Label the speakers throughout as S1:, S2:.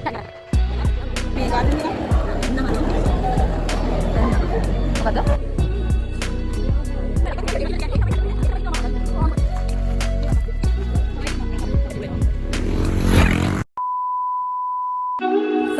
S1: මේ ගාන එක මොකද?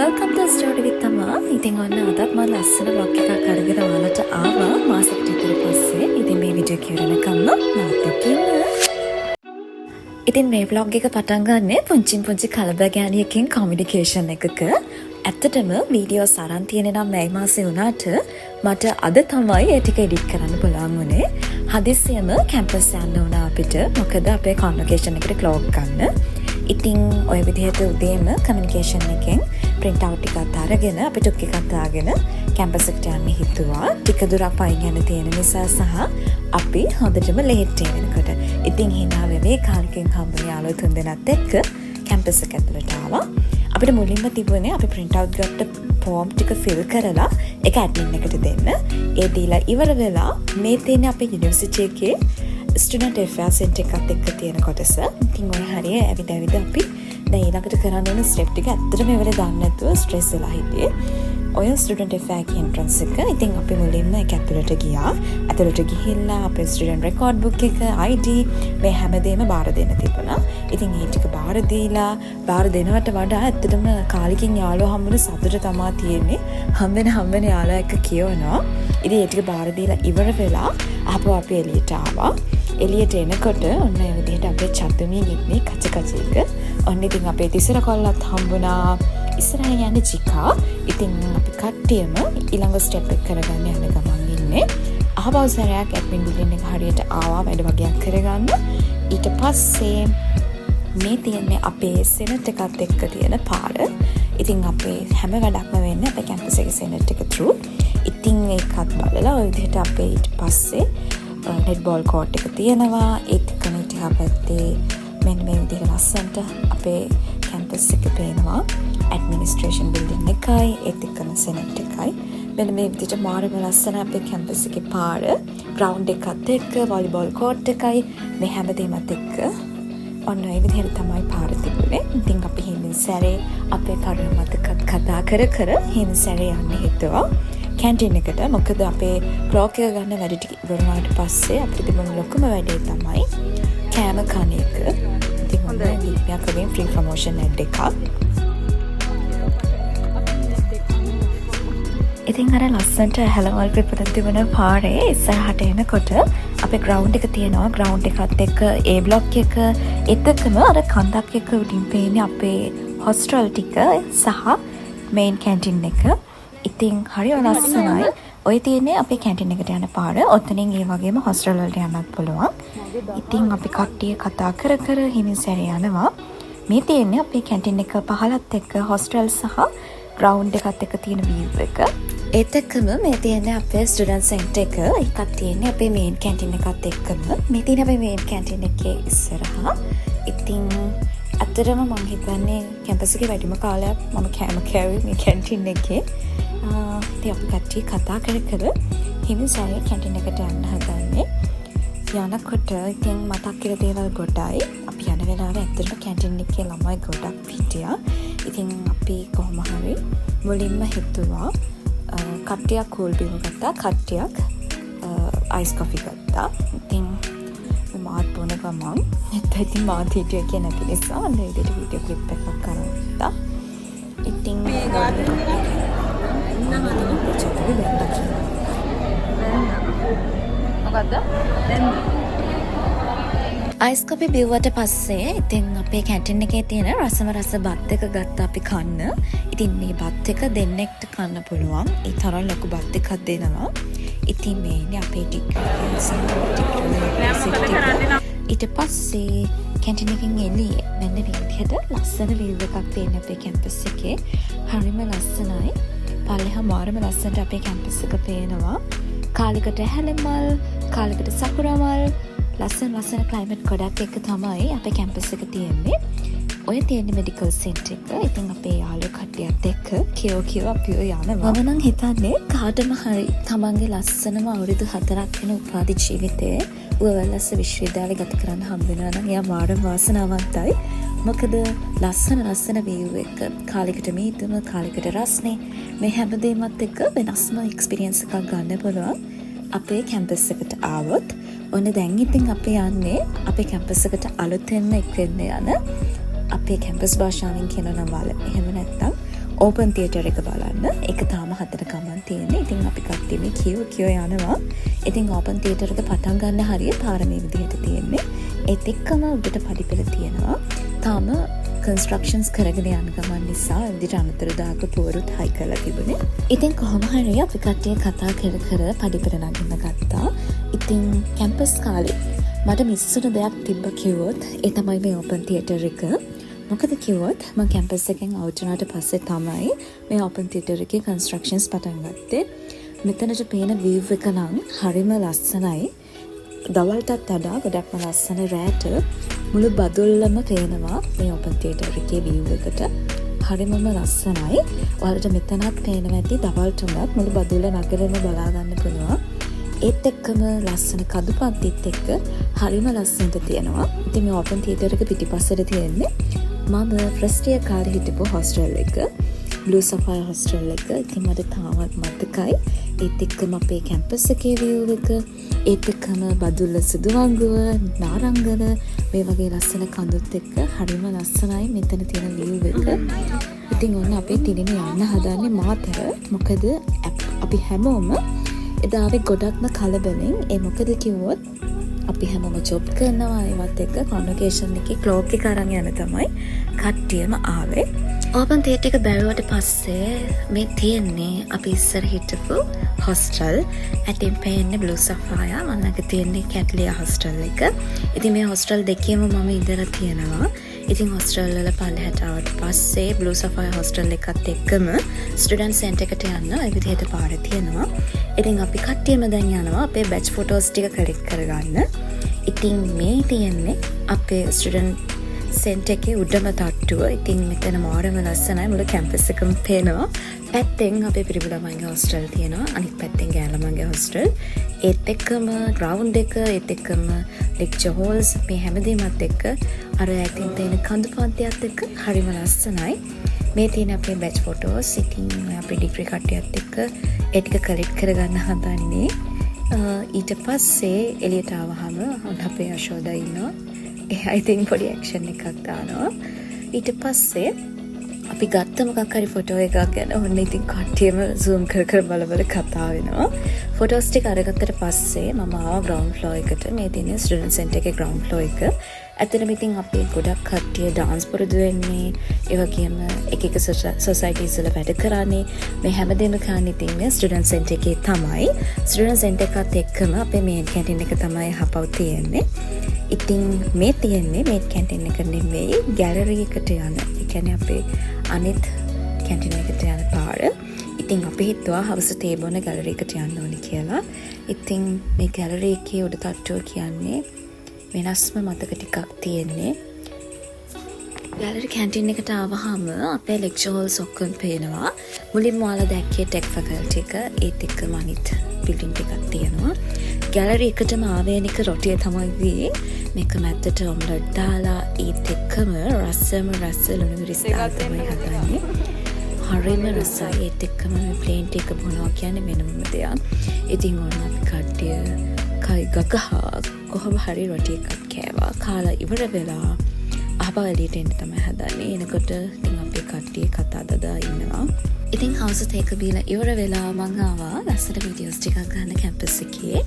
S2: Welcome to Story with Amma. ඉතින් ඔන්න අදත් මම ලස්සන vlog එකක් අරගෙන ඔයාලට ආවා මාසෙකට විතර පස්සේ. ඉතින් මේ වීඩියෝ කියවනකම්ම මාත් ඉතින් මේ vlog එක පටන් ගන්නේ පුංචි කලබගෑනියකින් කමියුනිකේෂන් එකක. ඇත්තටම වීඩියෝස් අරන් තියෙන්නේ නම් මේ මාසේ වුණාට මට අද තමයි ඒ ටික එඩිට් කරන්න පුළුවන් වුණේ. හදිස්සියම කැම්පස් යන්න වුණා අපිට. මොකද අපේ කන්වොකේෂන් එකට ක්ලොක් ගන්න. ඉතින් ඔය විදිහට උදේම කමියුනිකේෂන් එකෙන් print out ටිකක් අරගෙන අපි ටොක් එකක් දාගෙන කැම්පස් එකට යන්න හිතුවා. ටික දුරක් පයින් යන තියෙන නිසා සහ අපි හොඳටම ලේට් වෙනකොට. ඉතින් hina වෙවේ කාලෙකින් හම්බුනේ යාළුවෝ තුන්දෙනාත් එක්ක කැම්පස් එක ඇතුළට ආවා. අපිට මුලින්ම තිබුණේ අපි print out ගත්ත form ටික fill කරලා ඒක admin එකට දෙන්න. ඒ දීලා ඉවර වෙලා මේ තියෙන අපේ යුනිවර්සිටි එකේ ස්ටුඩන්ට් affairs center එකත් එක්ක තියෙන කොටස. ඉතින් ඔය හරිය ඇවිද අපි දැන් ඊළඟට කරන්න ඕන ස්ටෙප් ටික ඇත්තටම ඉවර දන්නේ නැතුව ස්ට්‍රෙස් වෙලා හිටියේ. ඔය ස්ටුඩන්ට් affairs entrance එක. ඉතින් අපි මුලින්ම ඒක ඇතුළට ගියා. ඇතුළට ගිහිල්ලා අපේ ස්ටුඩන්ට් රෙකෝඩ් බුක් එක, ID මේ හැමදේම බාර දෙන්න තිබුණා. ඉතින් ඒ ටික බාර දීලා බාර දෙනවට වඩා ඇත්තටම කාලෙකින් යාළුවෝ හම්බුන සතුට තමයි තියෙන්නේ. හම්බෙන යාළුවා එක්ක කියවනවා. ඉතින් ඒ ටික බාර දීලා ඉවර වෙලා ආපහු අපි එළියට ආවා. එළියට එනකොට ඔන්න ඒ විදිහට අපේ චතුමී ගින්නේ කච එක. ඔන්න ඉතින් අපේ තිසර කොල්ලත් හම්බුණා. ඉස්සරහින් යන්නේ චිකා. ඉතින් අපි කට්ටියම ඊළඟ ස්ටෙප් එක කරගන්න යන ගමන් ඉන්නේ. ආපහු සැරයක් ඇඩ්මින් බිල්ඩින් එක හරියට ආවා වැඩ වගේක් කරගන්න. ඊට පස්සේ මේ තියන්නේ අපේ සෙනට් එකත් එක්ක තියෙන පාර. ඉතින් අපේ හැම වැඩක්ම වෙන්නේ අපේ කැම්පස් එකේ සෙනට් එක through. ඉතින් ඒකත් බලලා ඔය විදිහට අපේ ඊට පස්සේ නෙට්බෝල් කෝට් එක තියෙනවා. ඒත් කමිටි හපත්තේ මෙන්න මේ විදිහට ලස්සනට අපේ කැම්පස් එක පේනවා. ඇඩ්මිනිස්ට්‍රේෂන් බිල්ඩින් එකයි ඒත් එක්කම සෙනට් එකයි. මෙන්න මේ විදිහට මාරම ලස්සන අපේ කැම්පස් එකේ පාර, ග්‍රවුන්ඩ් එකත් එක්ක වොලිබෝල් කෝට් එකයි මේ හැමදේමත් එක්ක ඔන්න ඒ විදිහට තමයි පාර තිබුණේ. ඉතින් අපි හිමින් සැරේ අපේ කරුණ මතකත් කතා කර හිමින් සැරේ යන්න හිතුවා කැන්ටින් එකට. මොකද අපේ ක්ලොක් එක ගන්න වැඩ ටික ඉවර වුණාට පස්සේ අපිට තිබුණ ලොකුම වැඩේ තමයි කෑම කන එක. ඉතින් හොඳ දීප්‍යකගෙන් ෆ්‍රී ප්‍රොමෝෂන් ඇඩ් එකක්. ඉතින් අර ලස්සනට හැලවල් පෙපරක් තිබුණ පාරේ ඉස්සරහට එනකොට අපේ ග්‍රවුන්ඩ් එක තියෙනවා. ග්‍රවුන්ඩ් එකත් එක්ක ඒ බ්ලොක් එක එතකම අර කන්දක් එක උඩින් පේන්නේ අපේ හොස්ටල් ටික සහ මේන් කැන්ටින් එක. ඉතින් හරි ලස්සනයි. ඔය තියෙන්නේ අපේ කැන්ටින් එකට යන පාර. ඔතනින් ඒ වගේම හොස්ටල් වලට යන්නත් පුළුවන්. ඉතින් අපි කට්ටිය කතා කර හිමින් සැරේ යනවා. මේ තියෙන්නේ අපේ කැන්ටින් එක පහලත් එක්ක හොස්ටල් සහ ග්‍රවුන්ඩ් එකත් එක්ක තියෙන view එක. ඒත් එක්කම මේ තියෙන්නේ අපේ ස්ටුඩන්ට් සෙන්ටර් එක. එකක් තියෙන්නේ අපේ මේන් කැන්ටින් එකත් එක්කම. මේ තියෙන්නේ අපේ මේන් කැන්ටින් එකේ ඉස්සරහා. ඉතින් අතරම මම හිතන්නේ කැම්පස් එකේ වැඩිම කාලයක් මම කෑම කෑවේ මේ කැන්ටින් එකේ. ඉතින් අපි කට්ටිය කතා කර හිමින් සැරේ කැන්ටින් එකට යන්න හදන්නේ. යනකොට ඉතින් මතක් කියලා දේවල් ගොඩයි. අපි යන වෙලාවේ ඇත්තටම කැන්ටින් එකේ ළමයි ගොඩක් හිටියා. ඉතින් අපි කොහොම හරි මුලින්ම හිතුවා කට්ටියක් කූල් බීම ගත්තා, කට්ටියක් අයිස් කොෆි ගත්තා. ඉතින් මාත් බොන ගමන් ඉතින් මාත් හිටිය කියන නිසා අන්න ඒ විදිහට වීඩියෝ ක්ලිප් එකක් කරගත්තා. ඉතින් මොකද්ද? අයිස් කොපි බිව්වට පස්සේ ඉතින් අපේ කැන්ටින් එකේ තියෙන රස බත් එක ගත්තා අපි කන්න. ඉතින් මේ බත් එක දෙන්නෙක්ට කන්න පුළුවන්. ඒ තරම් ලොකු බත් එකක් දෙනවා. ඉතින් මේනේ අපේ ඊට පස්සේ කැන්ටින් එකෙන් එළියේ මෙන්න මේ විදිහට ලස්සන view එකක් තියෙන අපේ කැම්පස් එකේ. හරිම ලස්සනයි. පල්ලෙහා මාරම ලස්සනට අපේ කැම්පස් එක පේනවා. කාලෙකට හැලමල්, කාලෙකට සකුරාමල්, ලස්සන ක්ලයිමට් ගොඩක් එක තමයි අපේ කැම්පස් එක තියෙන්නේ. ඔය තියෙන්නේ මෙඩිකල් සෙන්ටර් එක. ඉතින් අපේ යාළුවෝ කට්ටියත් එක්ක කියව අපි යනවා. මම නම් හිතන්නේ කාටම හරි තමන්ගේ ලස්සනම අවුරුදු 4ක් වෙන උපාධි ජීවිතේ උවවැල්ලස්ස විශ්වවිද්‍යාලේ ගත කරන්න හම්බ වෙනවා නම් එයා මාර වාසනාවන්තයි. මොකද ලස්සන වීව් එක කාලෙකට මීදුම කාලෙකට රස්නේ මේ හැමදේමත් එක්ක වෙනස්ම එක්ස්පීරියන්ස් එකක් ගන්න පුළුවන් අපේ කැම්පස් එකට ආවොත්. ඔන්න දැන් ඉතින් අපි යන්නේ අපේ කැම්පස් එකට අලුතෙන්ම එක් වෙන්න යන අපේ කැම්පස් භාෂාවෙන් කියනවා වල එහෙම නැත්නම් ඕපන් තියටර් එක බලන්න. ඒක තාම 4 ගමන් තියෙන්නේ. ඉතින් අපි කට්ටියම කියෝ යනවා. ඉතින් ඕපන් තියටර් එක පටන් ගන්න හරිය පාර මේ විදිහට තියෙන්නේ. ඒත් එක්කම උඩට පඩිපෙළ තියෙනවා. තාම කන්ස්ට්‍රක්ෂන්ස් කරගෙන යන ගමන් නිසා විදිහට අනුතරදායක පුවරුත් හයි කරලා තිබුණේ. ඉතින් කොහොම හරි අපි කට්ටිය කතා කර පඩිපෙළ නගින්න ගත්තා. ඉතින් කැම්පස් කාලේ මට මිස්සුන දෙයක් තිබ්බ කිව්වොත් ඒ තමයි මේ ඕපන් තියටර් එක. මොකද කිව්වොත් මම කැම්පස් එකෙන් අවුට් වුණාට පස්සේ තමයි මේ ඕපන් තියටර් එකේ කන්ස්ට්‍රක්ෂන්ස් පටන් ගත්තේ. මෙතනට පේන වීව් එක නම් හරිම ලස්සනයි. දවල්ටත් වඩා ගොඩක්ම ලස්සන රෑට මුළු බදුල්ලම පේනවා මේ ඕපන් තියටර් එකේ වීව් එකට. හරිමම ලස්සනයි. ඔයාලට මෙතනත් පේනවා ඇති දවල්ට උනත් මුළු බදුල්ල නගරෙම බලා ගන්න පුළුවන්. ඒත් එක්කම ලස්සන කඳුපන්තිත් එක්ක හරිම ලස්සනට තියෙනවා. ඉතින් මේ ඕපන් තියටර් එක පිටිපස්සට තියෙන්නේ මම ෆස්ට් ඉයර් කාලේ හිටපු හොස්ටල් එක. බ්ලූ සෆයර් හොස්ටල් එක. ඉතින් මට තාමත් මතකයි. ඒත් එක්කම අපේ කැම්පස් එකේ view එක, ඒත් එක්කම බදුල්ල සුදුවංගුව, නාරංගල මේ වගේ ලස්සන කඳුත් එක්ක හරිම ලස්සනයි මෙතන තියෙන view එක. ඉතින් ඔන්න අපි ටිනින යන්න හදන්නේ මාතර. මොකද අපි හැමෝම එදාවේ ගොඩක්ම කලබලෙන්. ඒ මොකද කිව්වොත් අපි හැමෝම ජොබ් කරනවා. ඒවත් එක්ක කොන්වොකේෂන් එකේ ක්ලොක් එක අරන් යන තමයි කට්ටියම ආවේ. ඕපන් තියටර් එක බැලුවට පස්සේ මේ තියෙන්නේ අපි ඉස්සර හිටපු හොස්ටල්. ඇතින් පේන්නේ බ්ලූ සෆයර්. මන්නක තියෙන්නේ කැට්ලියා හොස්ටල් එක. ඉතින් මේ හොස්ටල් දෙකේම මම ඉඳලා තියෙනවා. ඉතින් හොස්ටල් වල පල්ලෙහාට ආවට පස්සේ බ්ලූ සෆයර් හොස්ටල් එකත් එක්කම ස්ටුඩන්ට් සෙන්ටර් එකට යන්න ඒ විදිහට පාර තියෙනවා. ඉතින් අපි කට්ටියම දැන් යනවා අපේ බැච් ෆොටෝස් ටික කලෙක්ට් කරගන්න. ඉතින් මේ තියෙන්නේ අපේ ස්ටුඩන්ට් සෙන්ටර් එකේ උඩම තට්ටුව. ඉතින් මෙතන මාරම ලස්සනයි. මුළු කැම්පස් එකම පේනවා. පැත්තෙන් අපේ පිරිමි ළමයින්ගේ හොස්ටල් තියෙනවා. අනිත් පැත්තෙන් ගෑනු ළමයින්ගේ හොස්ටල්. ඒත් එක්කම ග්‍රවුන්ඩ් එක, ඒත් එක්කම ලෙක්චර් හෝල්ස් මේ හැමදේමත් එක්ක අර ඇතින් තියෙන කඳු පන්තියත් එක්ක හරිම ලස්සනයි. මේ තියෙන අපේ බැච් ෆොටෝස්. ඉතින් අපේ ඩිග්‍රී කට්ටියත් එක්ක ඒ ටික කලෙක්ට් කරගන්න හදන්නේ. ඊට පස්සේ එළියට ආවහම අපේ යශෝදා ඉන්නවා. එයා ඉතින් පොඩි ඇක්ෂන් එකක් දානවා. ඊට පස්සේ අපි ගත්ත මොකක් හරි ෆොටෝ එකක් ගැන ඔන්න ඉතින් කට්ටියම zoom කර බල කතා වෙනවා. ෆොටෝස් ටික අරගත්තට පස්සේ මම ආවා ග්‍රවුන්ඩ් ෆ්ලෝර් එකට. මේ තියෙන ස්ටුඩන්ට් සෙන්ටර් එකේ ග්‍රවුන්ඩ් ෆ්ලෝර් එක. ඇත්තටම ඉතින් අපි ගොඩක් කට්ටිය ඩාන්ස් පුරුදු වෙන්නේ, ඒ වගේම එක සොසයිටිස් වල වැඩ කරන්නේ. මේ හැමදේම කරන්නේ ඉතින් ස්ටුඩන්ට් සෙන්ටර් එකේ තමයි. ස්ටුඩන්ට් සෙන්ටර් එකත් එක්කම අපේ මේන් කැන්ටින් එක තමයි හපව් තියෙන්නේ. ඉතින් මේ තියෙන්නේ මේන් කැන්ටින් එක නෙමෙයි ගැලරි එකට යන. ඒ කියන්නේ අපේ අනිත් කැන්ටින් එකට යන පාර. ඉතින් අපි හිතුවා හවස තේ බොන ගැලරි එකට යන්න ඕනේ කියලා. ඉතින් මේ ගැලරි එකේ උඩ තට්ටුව කියන්නේ වෙනස්ම මතක ටිකක් තියෙන්නේ. ගැලරි කැන්ටින් එකට ආවහම අපේ ලෙක්චර් හෝල්ස් ඔක්කොම පේනවා. මුලින්ම ඔයාලා දැක්කේ ටෙක් ෆැකල්ටි එක. ඒත් එක්කම අනිත් බිල්ඩින් ටිකක් තියෙනවා. ගැලරි එකටම ආවේනික රොටිය තමයි ගියේ. මේක මැද්දට ඔම්ලට් දාලා ඒත් එක්කම රසම රස ලුණු මිරිස් දාලා තමයි හදන්නේ. හරිම රසයි. ඒත් එක්කම ප්ලේන් ටික බොනවා කියන්නේ වෙනම දෙයක්. ඉතින් ඕන අපි කට්ටිය කයි ගගහා කොහොම හරි රොටි එකක් කෑවා. කාලා ඉවර වෙලා ආපහු එළියට එන්න තමයි හදන්නේ. එනකොට ඉතින් අපි කට්ටිය කතා දදා ඉන්නවා. ඉතින් හවස තේක බීලා ඉවර වෙලා මං ආවා ලස්සන වීඩියෝස් ටිකක් ගන්න කැම්පස් එකේ.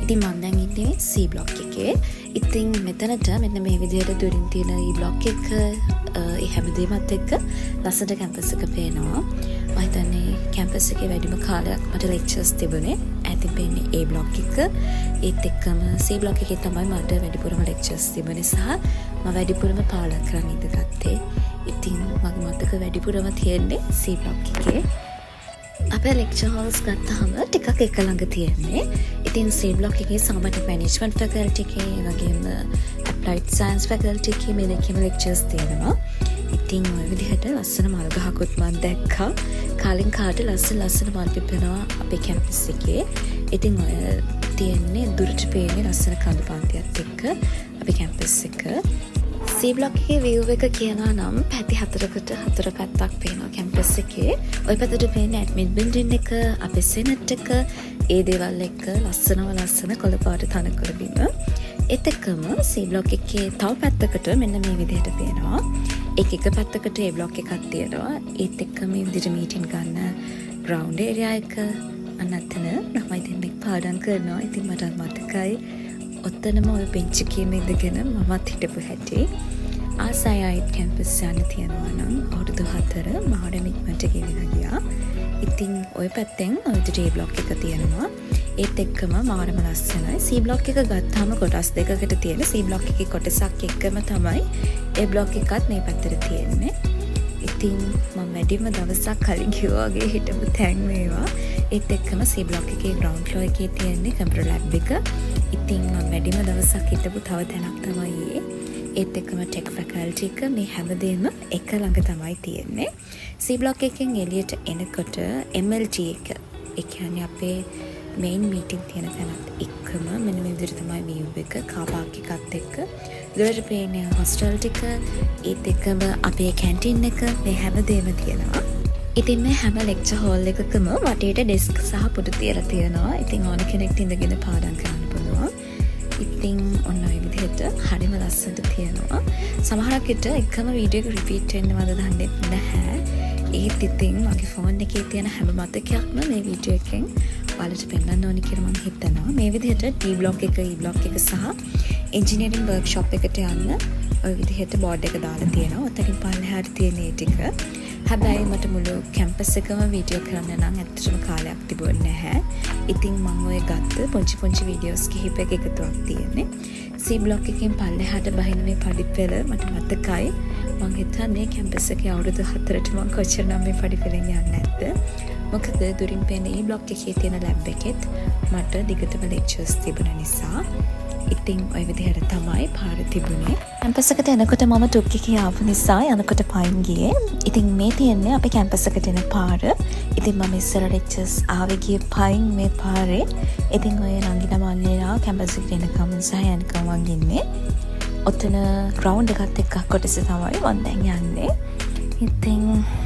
S2: ඉතින් මං දැන් ඉන්නේ C බ්ලොක් එකේ. ඉතින් මෙතනට මෙන්න මේ විදිහට දුරින් තියෙන E බ්ලොක් එක ඒ හැමදේමත් එක්ක ලස්සන කැම්පස් එක පේනවා. මම හිතන්නේ කැම්පස් එකේ වැඩිම කාලයක් මට ලෙක්චර්ස් තිබුණේ. ඇතින් පේන්නේ A බ්ලොක් එක. ඒත් එක්කම C බ්ලොක් එකේ තමයි මට වැඩිපුරම ලෙක්චර්ස් තිබුණේ සහ මම වැඩිපුරම පාඩම් කරන් ඉඳගත්තේ. ඉතින් මගේ මතක වැඩිපුරම තියෙන්නේ C බ්ලොක් එකේ. අපේ ලෙක්චර් හෝල්ස් ගත්තාම ටිකක් එක ළඟ තියෙන්නේ. ඉතින් C බ්ලොක් එකේ සාමාන්‍ය මැනේජ්මන්ට් ෆැකල්ටි එකේ, ඒ වගේම ඇප්ලයිඩ් සයන්ස් ෆැකල්ටි එකේ මේ දෙකේම ලෙක්චර්ස් තියෙනවා. ඉතින් ඔය විදිහට ලස්සන මල් ගහකුත් මම දැක්කා. කාලෙන් කාට ලස්සන මල් පිපෙනවා අපේ කැම්පස් එකේ. ඉතින් ඔය තියෙන්නේ දුරට පේන්නේ ලස්සන කඳු පන්තියත් එක්ක අපේ කැම්පස් එක. C block එකේ view එක කියනවා නම් පැති 4කට 4 පැත්තක් පේනවා කැම්පස් එකේ. ওই පැත්තට පේන්නේ ඇඩ්මින් බිල්ඩින් එක, අපේ සෙනට් එක, ඒ දේවල් එක්ක ලස්සන කොළ පාට තනකොළ බිම. ඒත් එක්කම C block එකේ තව පැත්තකට මෙන්න මේ විදිහට පේනවා. එක පැත්තකට ඒ block එකක් තියෙනවා. ඒත් එක්ක මේ විදිහට මීටින් ගන්න ground area එක අනත්තන මම ඉතින් මේ පාඩම් කරනවා. ඉතින් මට මතකයි ඔත්තනම ඔය බෙන්ච් එකේ ඉඳගෙන මමත් හිටපු හැටි. ආසයි අයිත් කැම්පස් යන්න තියනවා නම් අවුරුදු 4 මාඩම් ඉක්මනට ගෙවිලා ගියා. ඉතින් ওই පැත්තෙන් ඔය විදිහට block එක තියෙනවා. ඒත් එක්කම මාරම ලස්සනයි. C block එක ගත්තාම කොටස් දෙකකට තියෙන C block එකේ කොටසක් එක්කම තමයි ඒ block එකත් මේ පැත්තට තියෙන්නේ. ඉතින් මම වැඩිම දවසක් කලින් කිව්වා වගේ හිටපු තැන් මේවා. ඒත් එක්කම C block එකේ ground floor එකේ තියෙන්නේ computer lab එක. ඉතින් මම වැඩිම දවසක් හිටපු තව තැනක් තමයි ඒත් එක්කම tech faculty එක මේ හැමදේම එක ළඟ තමයි තියෙන්නේ. C block එකෙන් එළියට එනකොට MLG එක. ඒ කියන්නේ අපේ main meeting තියෙන තැනත් එක්කම මෙන්න මේ විදිහට තමයි view එක car park එකත් එක්ක. දුරට පේන්නේ hostel ටික, ඒත් එක්කම අපේ canteen එක මේ හැමදේම තියෙනවා. ඉතින් මේ හැම lecture hall එකකම වටේට desk සහ පුටු තියලා තියෙනවා. ඉතින් ඕන කෙනෙක්ට ඉඳගෙන පාඩම් කරන්න පුළුවන්. ඉතින් ඔන්න ඔය විදිහට හරිම ලස්සනට තියෙනවා. සමහරක් විට එකම වීඩියෝ එක රිපීට් වෙන්නවද දන්නේ නැහැ. ඒත් ඉතින් මගේ ෆෝන් එකේ තියෙන හැම මතකයක්ම මේ වීඩියෝ එකෙන් ඔයාලට පෙන්නන්න ඕනි කියලා මම හිතනවා. මේ විදිහට D block එක, E block එක සහ engineering workshop එකට යන්න ඔය විදිහට බෝඩ් එක දාලා තියෙනවා. ඔතනින් පල්ලෙහාට තියෙන ඒ ටික. හැබැයි මට මුළු කැම්පස් එකම වීඩියෝ කරන්න නම් ඇත්තටම කාලයක් තිබුණේ නැහැ. ඉතින් මම ඔය ගත්ත පුංචි වීඩියෝස් කිහිපයක එකතුවක් තියෙන්නේ. C block එකෙන් පල්ලෙහාට බහින මේ පඩිපෙළ මට මතකයි. මම හිතන්නේ කැම්පස් එකේ අවුරුදු 4ට මම කොච්චරනම් මේ පඩිපෙළෙන් යන්නේ නැද්ද? මොකද දුරින් පේන E block එකේ තියෙන ලැබ් එකෙත් මට දිගටම ලෙක්චර්ස් තිබුණ නිසා. ඉතින් ඔය විදිහට තමයි පාර තිබුණේ. කැම්පස් එකට එනකොට මම ටුක් එකේ ආපු නිසා යනකොට පයින් ගියේ. ඉතින් මේ තියෙන්නේ අපේ කැම්පස් එකට එන පාර. ඉතින් මම ඉස්සර ලෙක්චර්ස් ආවේ ගියේ පයින් මේ පාරේ. ඉතින් ඔය රංගින මල්ලිලා කැම්පස් එකට එන කමන් සහ යනකම් වගේ ඉන්නේ. ඔතන ග්‍රවුන්ඩ් එකත් එක්ක කොටස තමයි මම දැන් යන්නේ. ඉතින්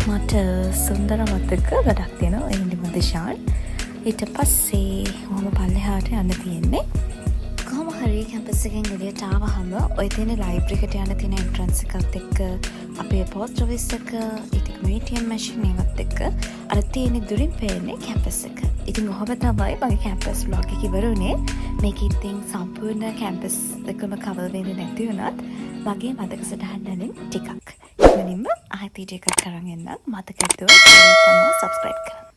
S2: මට සුන්දර මතක ගොඩක් තියෙනවා. ඒ හින්දා මදෂාන්. ඊට පස්සේ මම පල්ලෙහාට යන්න තියෙන්නේ. කොහොම හරි කැම්පස් එකෙන් එළියට ආවහම ඔය තියෙන ලයිබ්‍රරි එකට යන තියෙන එන්ට්‍රන්ස් එකත් එක්ක අපේ පෝස්ට් ඔෆිස් එක, ඉතින් ATM මැෂින් එකත් එක්ක අර තියෙන දුරින් පේන්නේ කැම්පස් එක. ඉතින් ඔහොම තමයි මගේ කැම්පස් vlog එක ඉවර වුණේ. මේක ඉතින් සම්පූර්ණ කැම්පස් එකම කවර් වෙන්නේ නැති වුණත් මගේ මතක සටහන් වලින් ටිකක්. ඉතින්ම ආයෙත් වීඩියෝ එකක් කරන් එන්න මතක හිතුවා සබ්ස්ක්‍රයිබ් කරන්න.